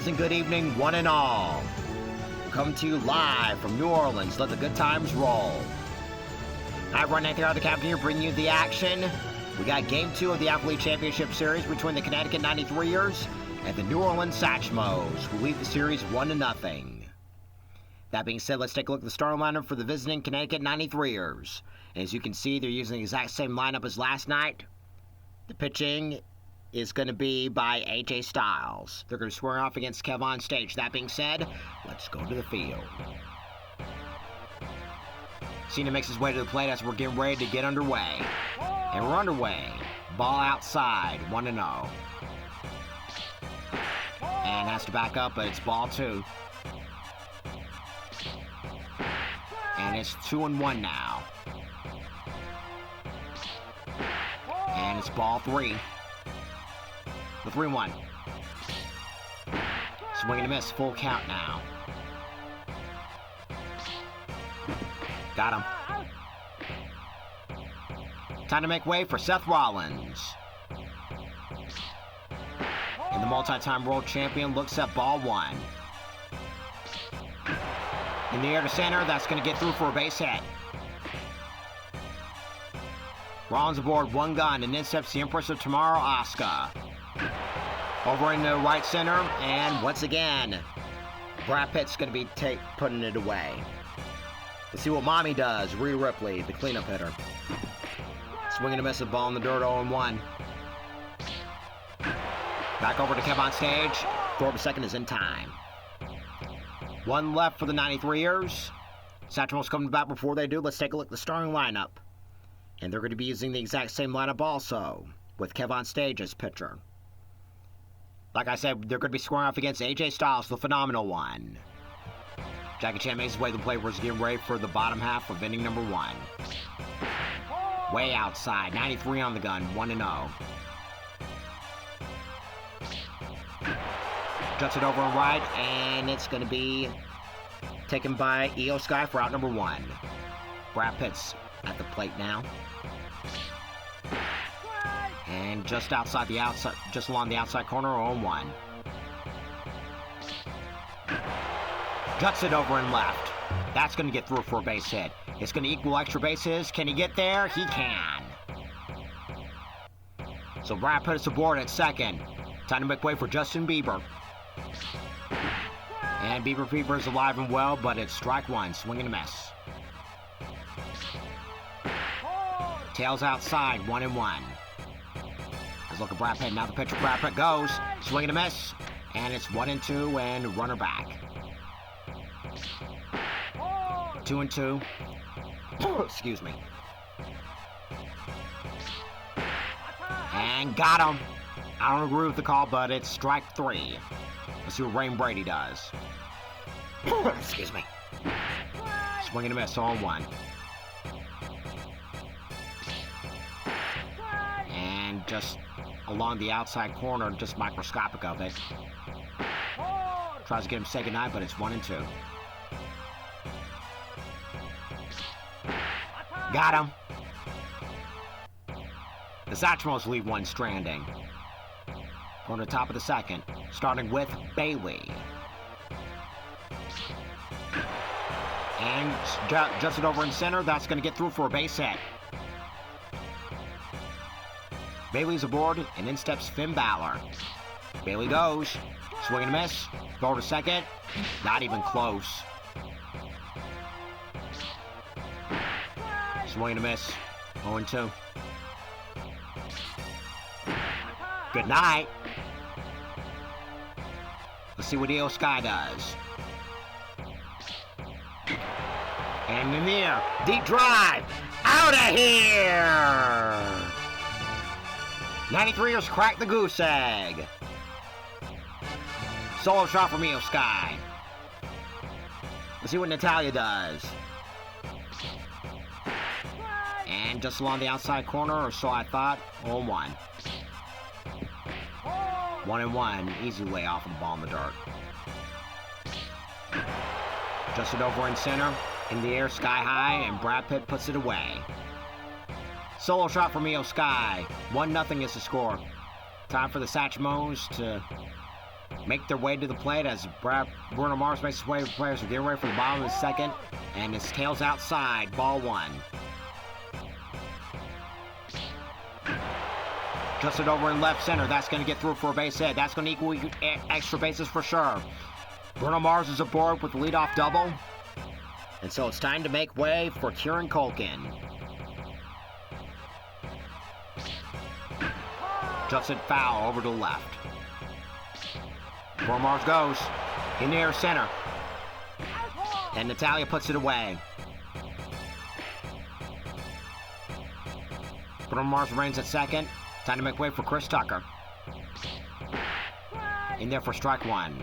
pleasant good evening, one and all. Come to you live from New Orleans. Let the good times roll. Hi, everyone. Nathan the Captain here, bringing you the action. We got Game 2 of the Athlete Championship Series between the Connecticut 93ers and the New Orleans Satchmos, who lead the series 1-0. That being said, let's take a look at the starting lineup for the visiting Connecticut 93ers. And as you can see, they're using the exact same lineup as last night. The pitching is going to be by A.J. Styles. They're going to square off against Kev on stage. That being said, let's go to the field. Cena makes his way to the plate as we're getting ready to get underway. And we're underway. Ball outside, 1-0. And has to back up, but it's ball 2. And it's 2-1 now. And it's ball 3. The 3-1. Swing and a miss. Full count now. Got him. Time to make way for Seth Rollins. And the multi-time world champion looks at ball 1. In the air to center. That's going to get through for a base hit. Rollins aboard, one gun, and then steps the Empress of Tomorrow, Asuka. Over in the right center, and once again, Brad Pitt's going to be putting it away. Let's see what Mommy does. Rhea Ripley, the cleanup hitter. Swinging a miss, a ball in the dirt, 0-1. Back over to Kev on stage. Throw to second is in time. 1 left for the 93ers. Satchmos coming back. Before they do, let's take a look at the starting lineup. And they're going to be using the exact same lineup also, with Kev on stage as pitcher. Like I said, they're going to be scoring off against A.J. Styles, the phenomenal one. Jackie Chan makes his way to the plate. We're getting ready for the bottom half of inning number 1. Way outside, 93 on the gun, 1-0. Juts it over on right, and it's going to be taken by EO Sky for out number 1. Brad Pitt's at the plate now. And just outside the outside, just along the outside corner, 0-1. Juts it over and left. That's going to get through for a base hit. It's going to equal extra bases. Can he get there? He can. So Brad Pitt is aboard at second. Time to make way for Justin Bieber. And Bieber is alive and well, but it's strike 1, swing and a miss. Tails outside, 1-1. Let's look at Brad Pitt. Now the pitch. Brad Pitt goes. Swing and a miss. And it's 1-2 and runner back. 2-2. Excuse me. And got him. I don't agree with the call, but it's strike 3. Let's see what Rain Brady does. Excuse me. Swing and a miss, 0-1. And just along the outside corner, just microscopic of it. Tries to get him to say goodnight, but it's 1-2. Got him. The Satchmos leave 1 stranding. Going to the top of the second, starting with Bailey. And just it over in center. That's going to get through for a base hit. Bailey's aboard, and in steps Finn Balor. Bailey goes. Swing and a miss. Throw to second. Not even close. Swing and a miss. 0-2. Good night. Let's see what EO Sky does. And in the air. Deep drive. Out of here! 93ers crack the goose egg. Solo shot from EO Sky. Let's see what Natalia does. And just along the outside corner, or so I thought, 0-1. 1-1, easy way off of the ball in the dirt. Just it over in center, in the air, sky high, and Brad Pitt puts it away. Solo shot from EO Sky. 1-0 is the score. Time for the Satchmos to make their way to the plate as Bruno Mars makes his way to the players. We're getting ready for the bottom of the second, and his tail's outside. Ball one. Just it over in left center. That's going to get through for a base hit. That's going to equal extra bases for sure. Bruno Mars is aboard with the leadoff double. And so it's time to make way for Kieran Culkin. Just it foul over to the left. Bruno Mars goes in the air center. And Natalia puts it away. Bruno Mars remains at second. Time to make way for Chris Tucker. In there for strike one.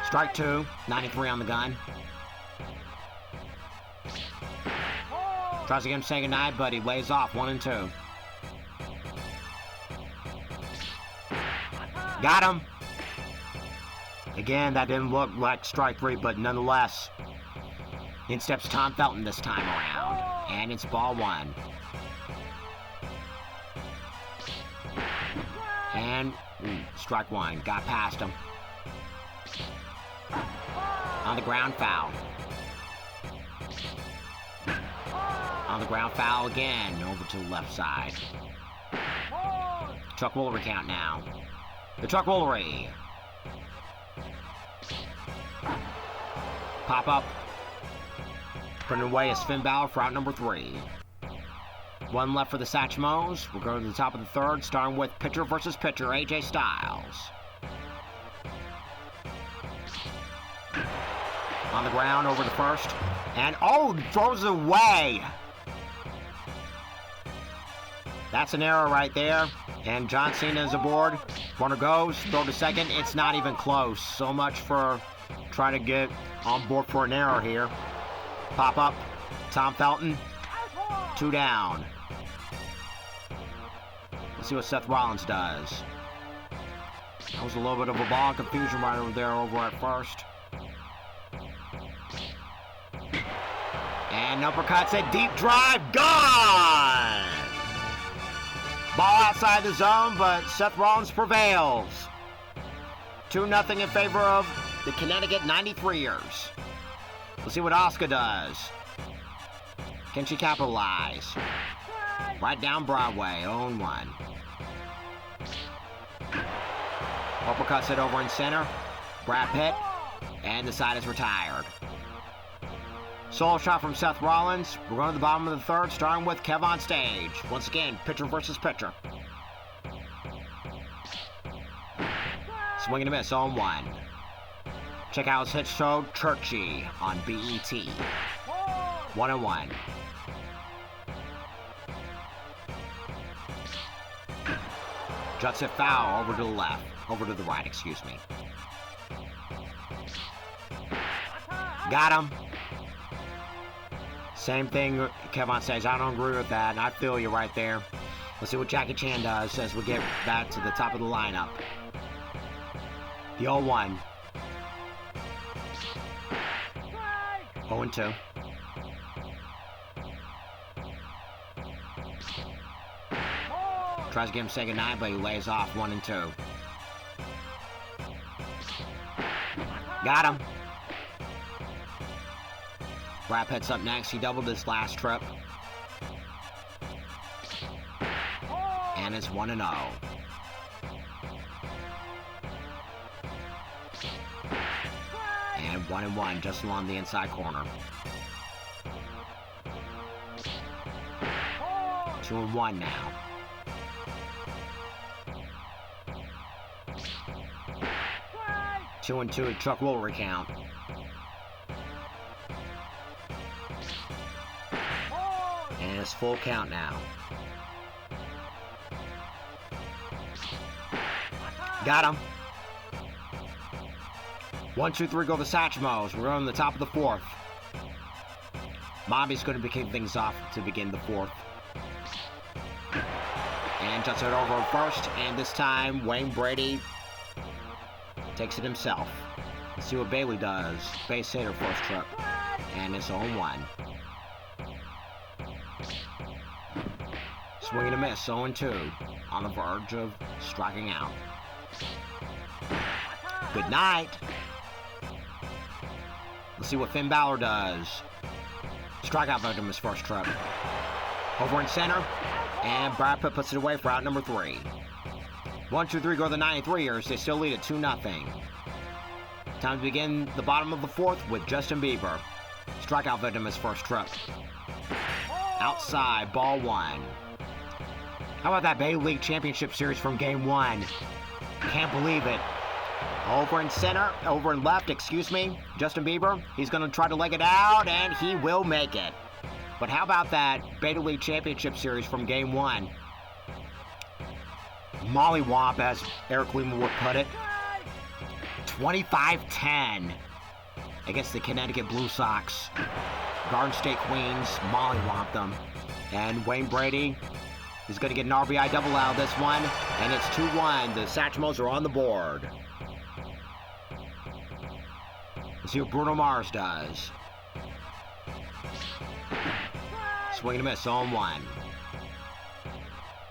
Strike two. 93 on the gun. Tries again to say goodnight, but he lays off 1-2. Got him. Again, that didn't look like strike three, but nonetheless. In steps Tom Felton this time around. And it's ball one. And strike one. Got past him. On the ground foul. On the ground foul again. Over to the left side. Chuck Woolery count now. The Chuck Woolery. Pop up. Putting away is Finn Balor for out number 3. One left for the Satchmos. We're going to the top of the third, starting with pitcher versus pitcher, AJ Styles. On the ground, over to first. And, throws it away! That's an error right there. And John Cena is aboard. Runner goes, throw to second. It's not even close. So much for trying to get on board for an error here. Pop up. Tom Felton. 2 down. Let's see what Seth Rollins does. That was a little bit of a ball confusion right over there over at first. And uppercuts it. Deep drive. Gone! Ball outside the zone, but Seth Rollins prevails. 2-0 in favor of the Connecticut 93ers. Let's see what Asuka does. Can she capitalize? Right down Broadway, 0-1. Uppercuts it over in center. Brad Pitt. And the side is retired. Solo shot from Seth Rollins. We're going to the bottom of the third, starting with Kev on stage. Once again, pitcher versus pitcher. Swing and a miss, 0-1. Check out his hit show, Churchy, on BET. 1-1. Juts it foul over to the left. Over to the right, excuse me. Got him. Same thing Kevin says. I don't agree with that, and I feel you right there. Let's see what Jackie Chan does as we get back to the top of the lineup. The 0-1. 0-2. Tries to get him to say goodnight, but he lays off 1-2. Got him. Brad Pitt's up next. He doubled his last trip. And it's 1-0. And 1-1 just along the inside corner. 2-1 now. Two and 2 at Chuck Woolery count. And it's full count now. Got him. 1, 2, 3 go the Satchmos. We're on the top of the fourth. Bobby's going to kick things off to begin the fourth. And just it over first. And this time, Wayne Brady takes it himself. Let's see what Bailey does. Base hitter first trip. And it's 0-1. Swing and a miss, 0-2. On the verge of striking out. Good night. Let's see what Finn Balor does. Strikeout victim his first trip. Over in center. And Brad Pitt puts it away for out number 3. 1, 2, 3 go the 93ers. They still lead at 2-0. Time to begin the bottom of the 4th with Justin Bieber. Strikeout victim his first trip. Outside, ball 1. How about that Bay League Championship Series from Game 1? Can't believe it. Over in center, over in left, excuse me, Justin Bieber. He's going to try to leg it out, and he will make it. But how about that Beta League Championship Series from Game 1? Mollywomp, as Eric Lehman would put it. 25-10 against the Connecticut Blue Sox. Garden State Queens mollywomped them. And Wayne Brady is going to get an RBI double out of this one. And it's 2-1. The Satchmos are on the board. Let's see what Bruno Mars does. Swing and a miss, 0-1.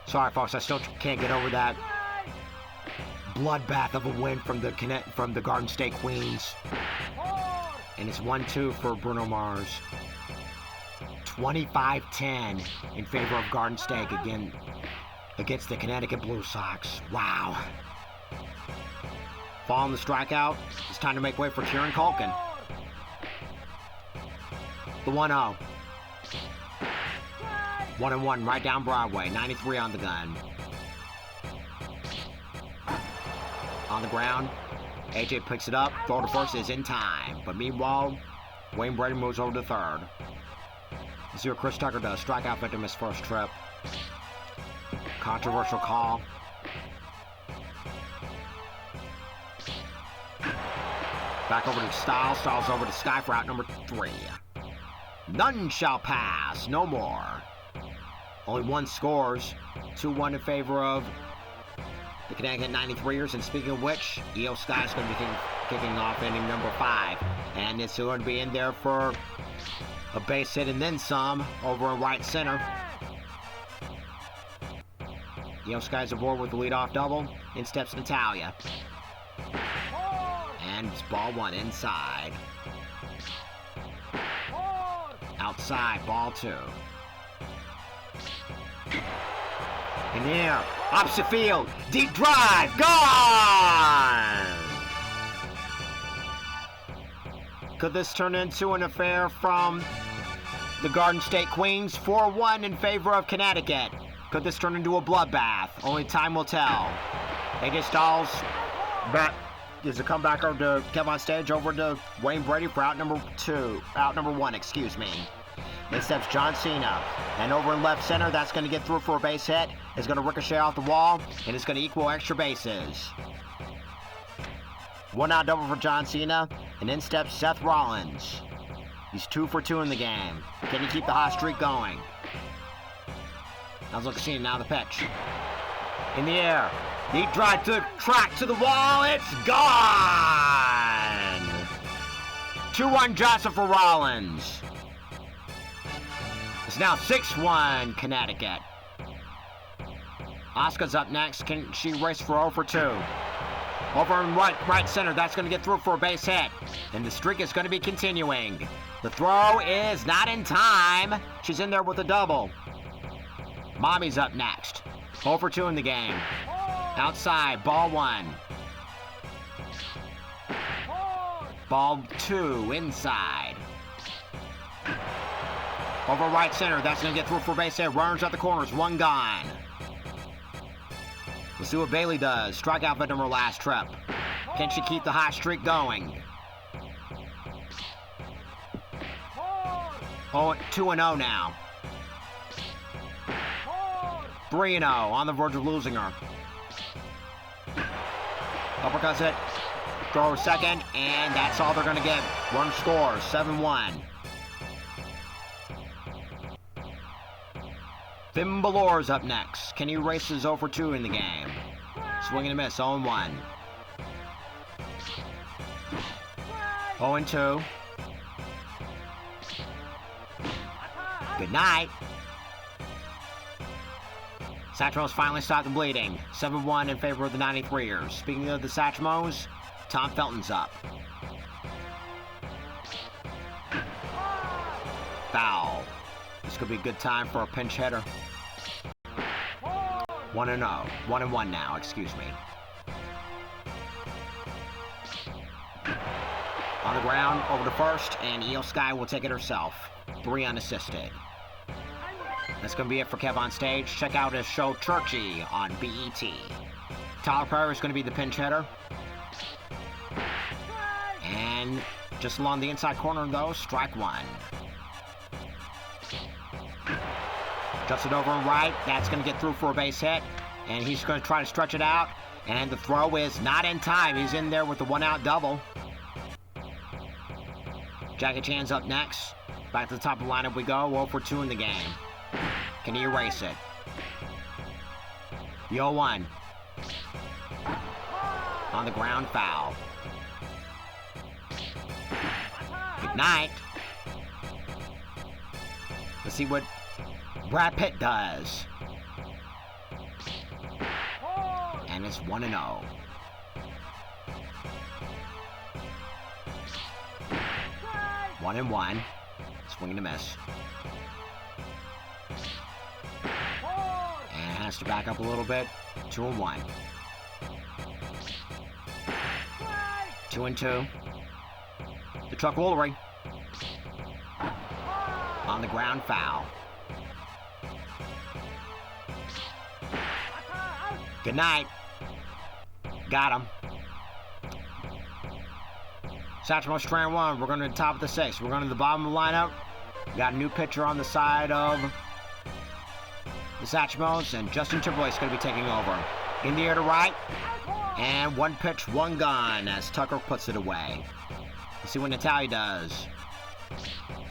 Sorry, folks, I still can't get over that bloodbath of a win from the Garden State Queens. And it's 1-2 for Bruno Mars. 25-10 in favor of Garden State again against the Connecticut Blue Sox. Wow. Following the strikeout, it's time to make way for Kieran Culkin. The 1-0. 1-1 right down Broadway. 93 on the gun. On the ground. AJ picks it up. Throw to first is in time. But meanwhile, Wayne Brady moves over to third. Let's see what Chris Tucker does. Strikeout victim his first trip. Controversial call. Back over to Styles. Styles over to Sky for out number 3. None shall pass. No more. Only one scores. 2-1 in favor of the Connecticut 93ers. And speaking of which, EO Sky is going to be kicking off inning number 5. And it's going to be in there for a base hit and then some over in right center. EO Sky's aboard with the leadoff double. In steps Natalia. And it's ball 1 inside. Outside, ball 2. In the air, opposite field, deep drive, gone! Could this turn into an affair from the Garden State Queens? 4-1 in favor of Connecticut. Could this turn into a bloodbath? Only time will tell. AJ Styles is a comebacker to come on stage over to Wayne Brady for out number 1, excuse me. In steps John Cena. And over in left center, that's going to get through for a base hit. It's going to ricochet off the wall, and it's going to equal extra bases. 1 out double for John Cena, and in steps Seth Rollins. He's 2 for 2 in the game. Can he keep the hot streak going? How's looking Cena now the pitch. In the air. Deep drive to the track to the wall. It's gone! 2-1 Johnson for Rollins. It's now 6-1 Connecticut. Asuka's up next. Can she race for 0 for 2? Over in right center. That's going to get through for a base hit. And the streak is going to be continuing. The throw is not in time. She's in there with a double. Mommy's up next. 0 for 2 in the game. Outside, ball 1. Ball 2 inside. Over right center, that's going to get through for base hit. Runners at the corners, 1 gone. Let's see what Bailey does. Strikeout victim her last trip. Can she keep the hot streak going? 2-0 now. 3-0 on the verge of losing her. Uppercuts it. Throw second, and that's all they're going to get. Run scores, 7-1. Finn Balor's up next. Can he race his 0 for 2 in the game? Swing and a miss, 0-1. 0-2. Good night. Satchmos finally stopped the bleeding. 7-1 in favor of the 93ers. Speaking of the Satchmos, Tom Felton's up. Foul. This could be a good time for a pinch hitter. 1-0. 1-1 now, excuse me. On the ground, over to first, and Eel Sky will take it herself. 3 unassisted. That's going to be it for Kev on Stage. Check out his show Churchy on BET. Tyler Perry is going to be the pinch hitter. And just along the inside corner, though, strike one. Just it over and right. That's going to get through for a base hit. And he's going to try to stretch it out. And the throw is not in time. He's in there with the one-out double. Jackie Chan's up next. Back to the top of the lineup we go. 0 for 2 in the game. Can he erase it? The 0-1. On the ground, foul. Good night. Let's see what Brad Pitt does. And it's 1-0. One and one. Swing and a miss. And has to back up a little bit. 2-1. 2-2. The truck rollery. On the ground, foul. Good night. Got him. Satchmos strand one. We're going to the top of the 6th. We're going to the bottom of the lineup. We got a new pitcher on the side of the Satchmos, and Justin Timberlake's going to be taking over. In the air to right. And 1 pitch, 1 gone as Tucker puts it away. Let's see what Natalia does.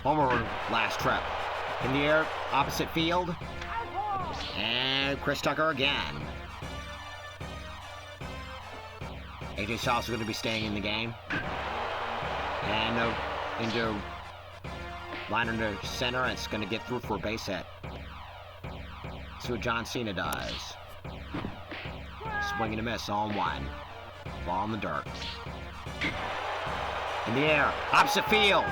Homer last trip. In the air, opposite field. And Chris Tucker again. AJ Shaw's going to be staying in the game. And into liner to center, and it's going to get through for a base hit. See what John Cena does. Swing and a miss on 1. Ball in the dirt. In the air, opposite field.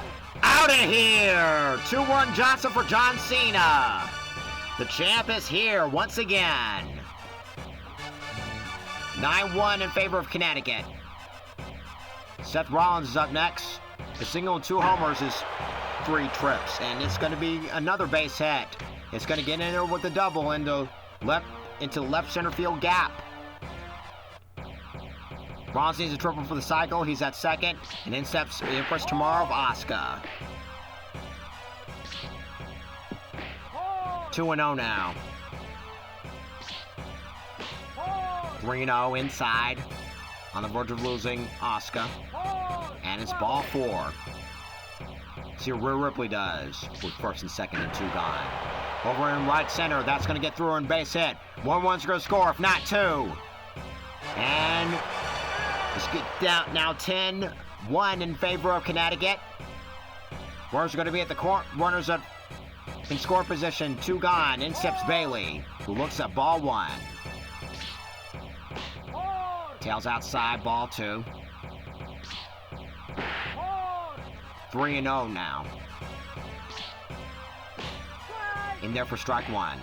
Out of here! 2-1 Johnson for John Cena. The champ is here once again. 9-1 in favor of Connecticut. Seth Rollins is up next. The single and 2 homers is 3 trips, and it's going to be another base hit. It's going to get in there with the double into left center field gap. Rollins needs a triple for the cycle. He's at second, and in steps the Empress tomorrow of Asuka. 2-0 now. 3-0 inside. On the verge of losing Asuka. And it's ball 4. See what Rhea Ripley does with first and second and 2 gone. Over in right center, that's going to get through and base hit. 1-1's going to score, if not 2. And let's get down now 10-1 in favor of Connecticut. Runners are going to be at the runners up in score position. 2 gone. In steps Bailey, who looks at ball 1. Tails outside, ball 2. 3-0 now. In there for strike 1.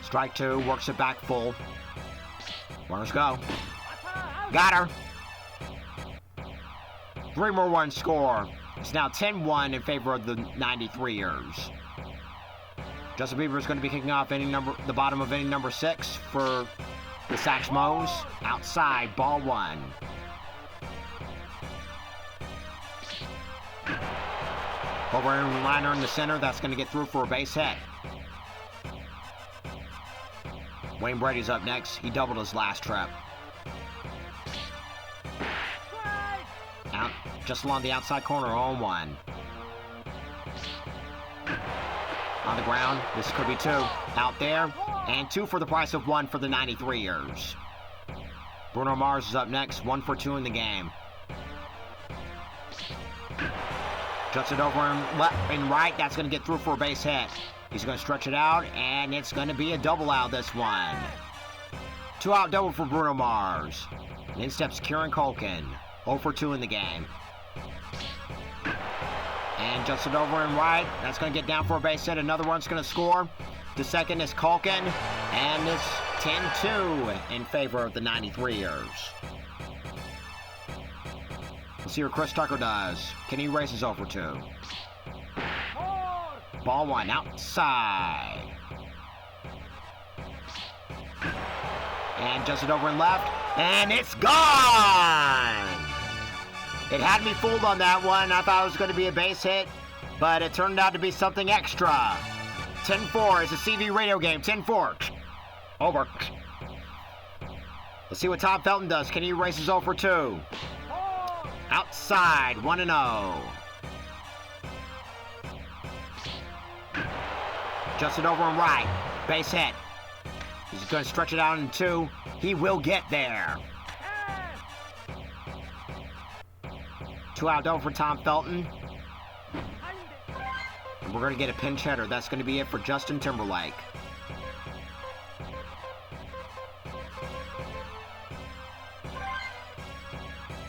Strike 2, works it back full. Runners go. Got her. 3 more runs score. It's now 10-1 in favor of the 93ers. Justin Bieber is going to be kicking off the bottom of inning number 6 for the Satchmos. Outside, ball 1. Over in liner in the center, that's going to get through for a base hit. Wayne Brady's up next. He doubled his last trip. Out, just along the outside corner, 0-1. On the ground, this could be 2. Out there, and 2 for the price of 1 for the 93ers. Bruno Mars is up next, 1 for 2 in the game. Juts it over and left and right, that's going to get through for a base hit. He's going to stretch it out, and it's going to be a double out this one. 2-out double for Bruno Mars. And in steps Kieran Culkin. 0 for 2 in the game. And jumps it over and right. That's going to get down for a base hit. Another one's going to score. The second is Culkin. And it's 10-2 in favor of the 93ers. Let's see what Chris Tucker does. Can he race his 0 for 2? Ball 1 outside. And jumps it over and left. And it's gone! It had me fooled on that one. I thought it was going to be a base hit, but it turned out to be something extra. 10-4 is a CV radio game. 10-4. Over. Let's see what Tom Felton does. Can he erase his 0 for 2? Outside, 1-0. Just it over and right. Base hit. He's going to stretch it out in 2. He will get there. 2-out double for Tom Felton. And we're going to get a pinch hitter. That's going to be it for Justin Timberlake.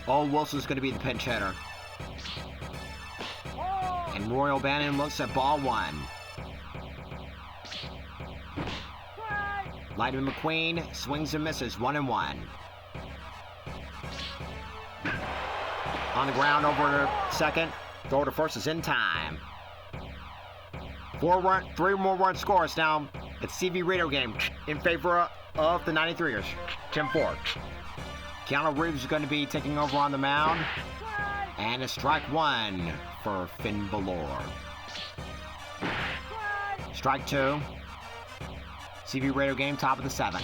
Old Wilson's going to be the pinch hitter. And Roy O'Bannon looks at ball 1. Lyman McQueen swings and misses, 1-1. On the ground over to second. Throw to first is in time. 3 more run scores. Now it's CV radio game in favor of the 93ers. 10-4. Keanu Reeves is going to be taking over on the mound. And it's strike 1 for Finn Balor. Strike 2. CV radio game, top of the 7th.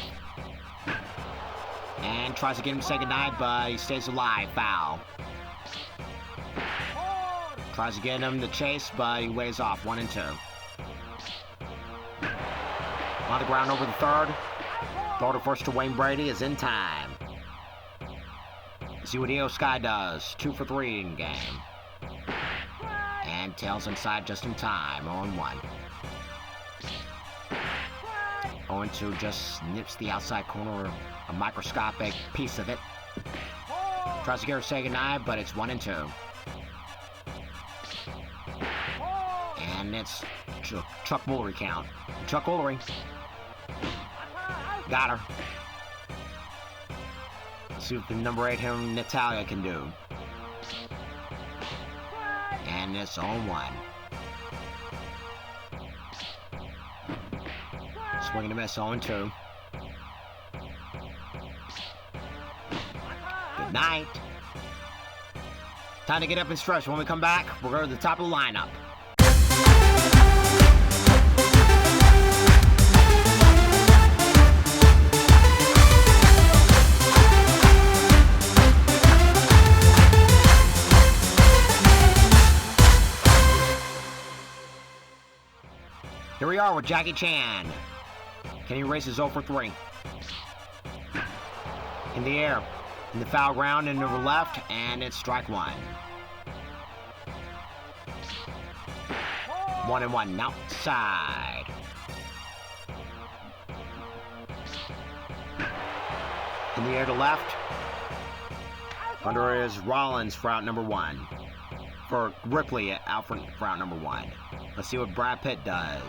And tries to get him to say goodnight, but he stays alive. Foul. Tries to get him to chase, but he weighs off. 1-2. On the ground over the third. Throw to first to Wayne Brady is in time. See what EO Sky does. 2 for 3 in game. And tails inside just in time. 0-1. 0-2 just nips the outside corner, a microscopic piece of it. Tries to get her to say goodnight, but it's 1-2. And it's Chuck Woolery count. Chuck Woolery. Got her. Let's see what the number 8 him Natalia can do. And it's 0-1. Swing and a miss, 0-2. Good night. Time to get up and stretch. When we come back, we'll go to the top of the lineup. Here we are with Jackie Chan. Can he race his 0 for 3? In the air. In the foul ground and over left, and it's strike 1. 1-1 outside. In the air to left. Under is Rollins for out number 1. For Ripley out for out number 1. Let's see what Brad Pitt does.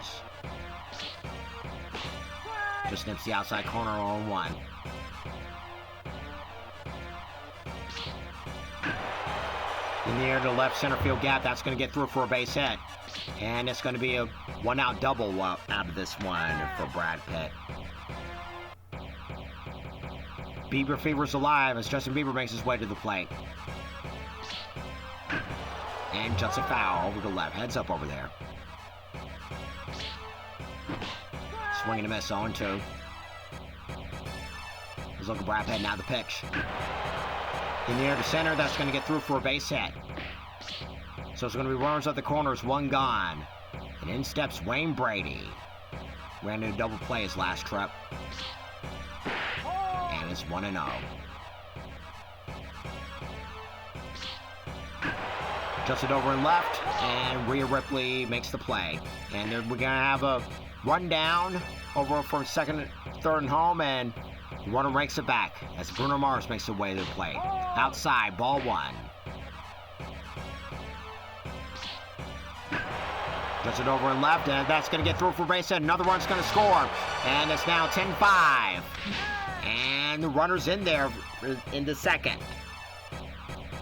Just nips the outside corner on 1. In the air to left center field gap, that's going to get through for a base hit. And it's going to be a 1-out double out of this one for Brad Pitt. Bieber fever's alive as Justin Bieber makes his way to the plate. And jumps a foul over to left. Heads up over there. Swing and a miss, 0-2. Let's look at Brad Pitt, now the pitch. In the air to center, that's going to get through for a base hit. So it's going to be runners at the corners, 1 gone. And in steps Wayne Brady. Ran into a double play his last trip. And it's 1-0. Just it over and left, and Rhea Ripley makes the play. And we're going to have a rundown over from second, third, and home, and the runner rakes it back as Bruno Mars makes the way to the plate. Outside, ball one. Just it over and left, and that's going to get through for base hit. Another run's going to score, and it's now 10-5. And the runner's in there into second.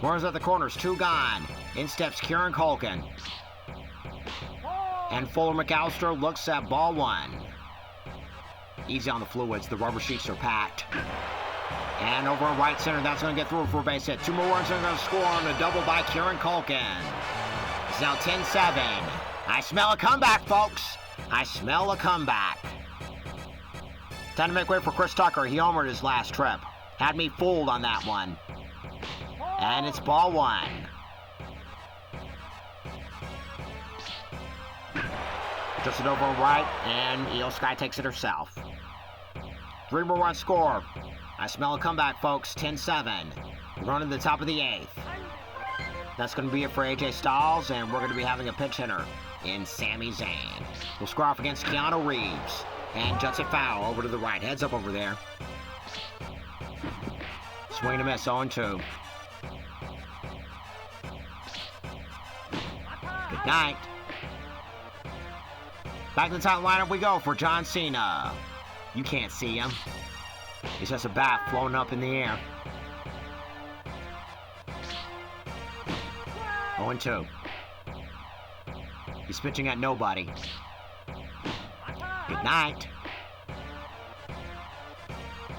Runners at the corners, 2 gone. In steps Kieran Culkin. And Fuller McAllister looks at ball one. Easy on the fluids, the rubber sheets are packed. And over in right center, that's going to get through for a base hit. 2 more runs are going to score on a double by Kieran Culkin. It's now 10-7. I smell a comeback, folks. I smell a comeback. Time to make way for Chris Tucker. He homered his last trip. Had me fooled on that one. And it's ball one. Just it over right, and Io Sky takes it herself. 3 more runs score. I smell a comeback, folks. 10-7. We're running to the top of the 8th. That's going to be it for AJ Styles, and we're going to be having a pinch hitter in Sami Zayn. We'll score off against Keanu Reeves. And juts it foul over to the right. Heads up over there. Swing and a miss, 0-2. Good night. Back to the top lineup we go for John Cena. You can't see him. He's just a bat floating up in the air. 0-2. He's pitching at nobody. Good night.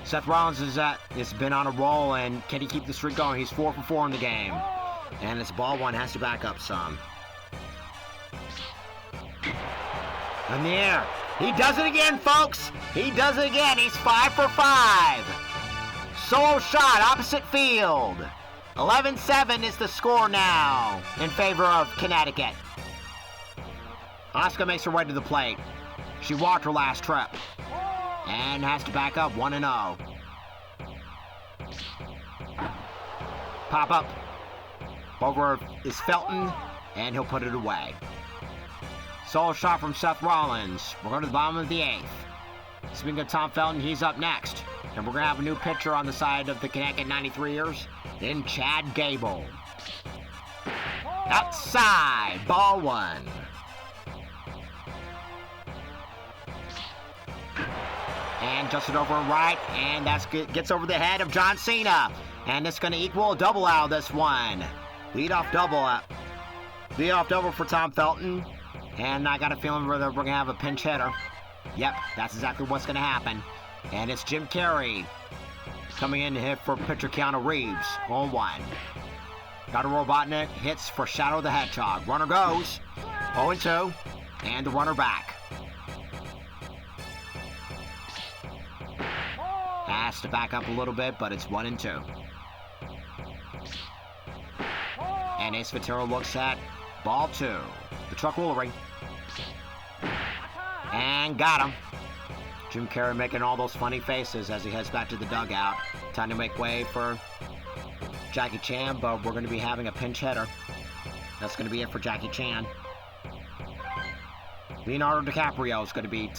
Seth Rollins has been on a roll, and can he keep the streak going? He's 4 for 4 in the game. And it's ball one, has to back up some. In the air. He does it again, folks. He does it again. He's 5 for 5. Solo shot, opposite field. 11-7 is the score now in favor of Connecticut. Asuka makes her way to the plate. She walked her last trip and has to back up 1-0. Pop up over is Felton, and he'll put it away. Solo shot from Seth Rollins. We're going to the bottom of the 8th. Speaking of Tom Felton, he's up next. And we're going to have a new pitcher on the side of the Connecticut 93ers in Chad Gable. Outside, ball one. And just it over and right, and that gets over the head of John Cena. And it's going to equal a double out of this one. Leadoff double for Tom Felton. And I got a feeling we're going to have a pinch hitter. Yep, that's exactly what's going to happen. And it's Jim Carrey coming in to hit for pitcher Keanu Reeves. 0-1. Got a Robotnik, hits for Shadow the Hedgehog. Runner goes. 0-2. And the runner back. Has to back up a little bit, but it's 1-2. And Ace Ventura looks at ball 2. The truck rollery. And got him. Jim Carrey making all those funny faces as he heads back to the dugout. Time to make way for Jackie Chan, but we're going to be having a pinch hitter. That's going to be it for Jackie Chan. Leonardo DiCaprio is going to be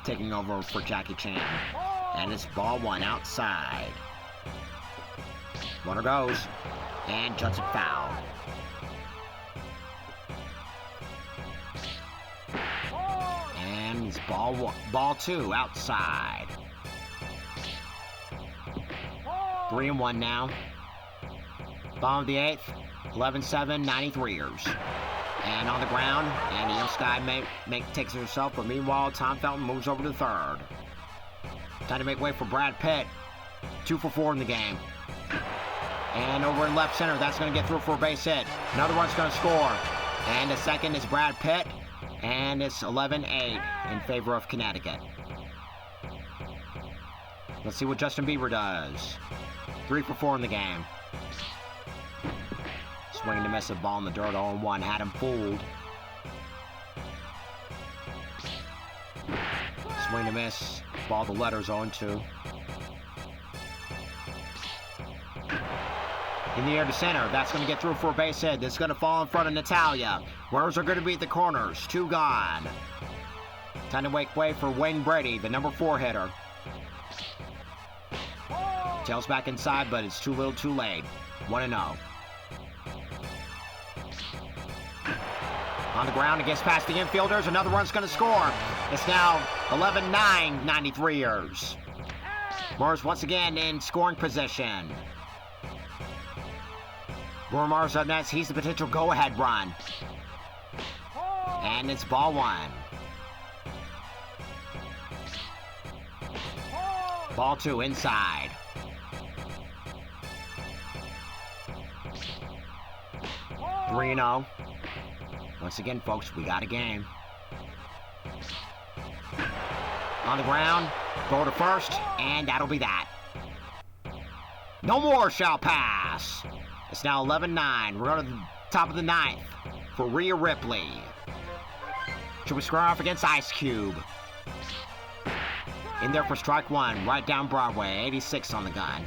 taking over for Jackie Chan. And it's ball one outside. Runner goes. And juts it foul. And it's ball 2 outside. 3-1 now. Bottom of the 8th. 11-7, 93ers. And on the ground, and Io Sky takes it herself, but meanwhile, Tom Felton moves over to third. Time to make way for Brad Pitt. 2 for 4 in the game. And over in left center, that's going to get through for a base hit. Another one's going to score. And the second is Brad Pitt. And it's 11-8 in favor of Connecticut. Let's see what Justin Bieber does. 3 for 4 in the game. Swinging to miss a ball in the dirt, 0-1. Had him fooled. Swing to miss. Ball the letters, 0-2. In the air to center. That's going to get through for a base hit. That's going to fall in front of Natalia. Runners are going to be at the corners. 2 gone. Time to make way for Wayne Brady, the number 4 hitter. Tails back inside, but it's too little too late. 1-0. On the ground, it gets past the infielders. Another run's going to score. It's now 11-9, 93ers. Mars once again in scoring position. Mars up next. He's the potential go-ahead run. And it's ball 1. Ball 2 inside. 3-0. Once again, folks, we got a game. On the ground, throw to first, and that'll be that. No more shall pass. It's now 11-9. We're on to the top of the 9th for Rhea Ripley. She'll be squaring off against Ice Cube. In there for strike 1, right down Broadway. 86 on the gun.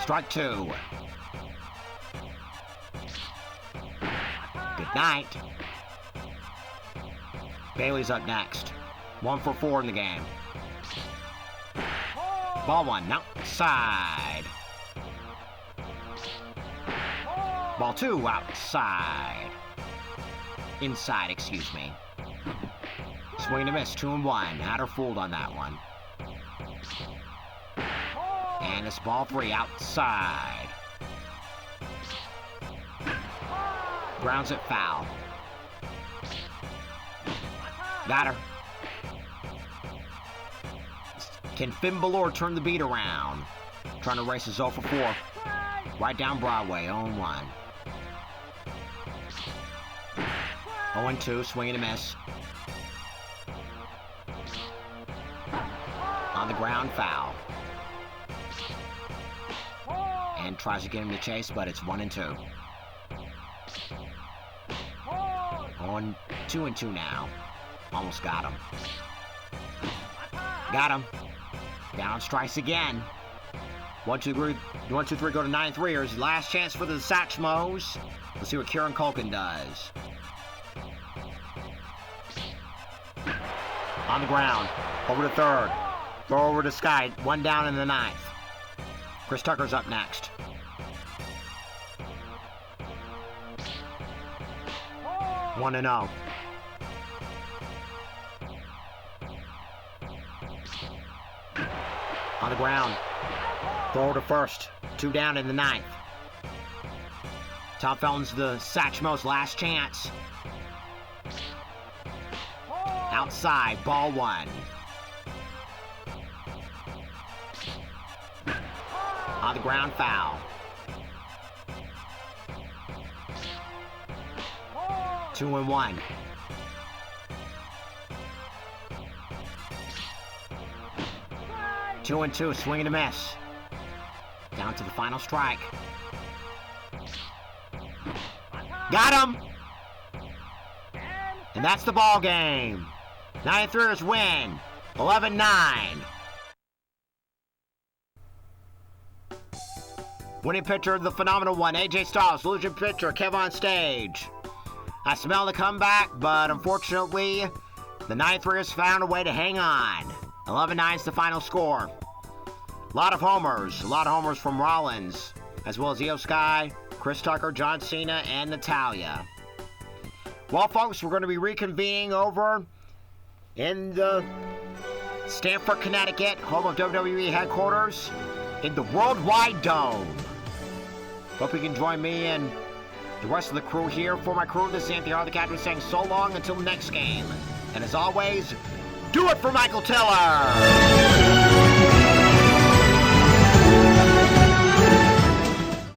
Strike 2. Good night. Bailey's up next. 1 for 4 in the game. Ball 1, outside. Ball 2, outside. Inside, excuse me. Swing and a miss, 2-1. Had her fooled on that one. And it's ball 3, outside. Grounds it foul. Got her. Can Finn Balor turn the beat around? Trying to race his 0 for 4. Right down Broadway, 0-1. 0-2, swing and a miss. On the ground, foul. And tries to get him to chase, but it's 1-2. On 2-2 now. Almost got him. Got him. Down strikes again. 1-2-3. 1-2-3 go to 9-3ers. Last chance for the Satchmos. Let's see what Kieran Culkin does. On the ground. Over to third. Throw over to Sky. 1 down in the 9th. Chris Tucker's up next. One and 0. On the ground. Throw to first. 2 down in the 9th. Tom Felton's the Satchmos' last chance. Outside, ball 1. On the ground, foul. 2-1. Two and 2, swing and a miss. Down to the final strike. Got him! And that's the ball game. 93ers win, 11-9. Winning pitcher, the phenomenal one, AJ Styles. Losing pitcher, Kev on stage. I smell the comeback, but unfortunately, the 93ers found a way to hang on. 11-9 is the final score. A lot of homers from Rollins, as well as Io Sky, Chris Tucker, John Cena, and Natalia. Well, folks, we're going to be reconvening over in the Stamford, Connecticut, home of WWE headquarters, in the Worldwide Dome. Hope you can join me and the rest of the crew here. For my crew, this is Anthony R. the Captain saying so long until the next game. And as always, do it for Michael Tiller!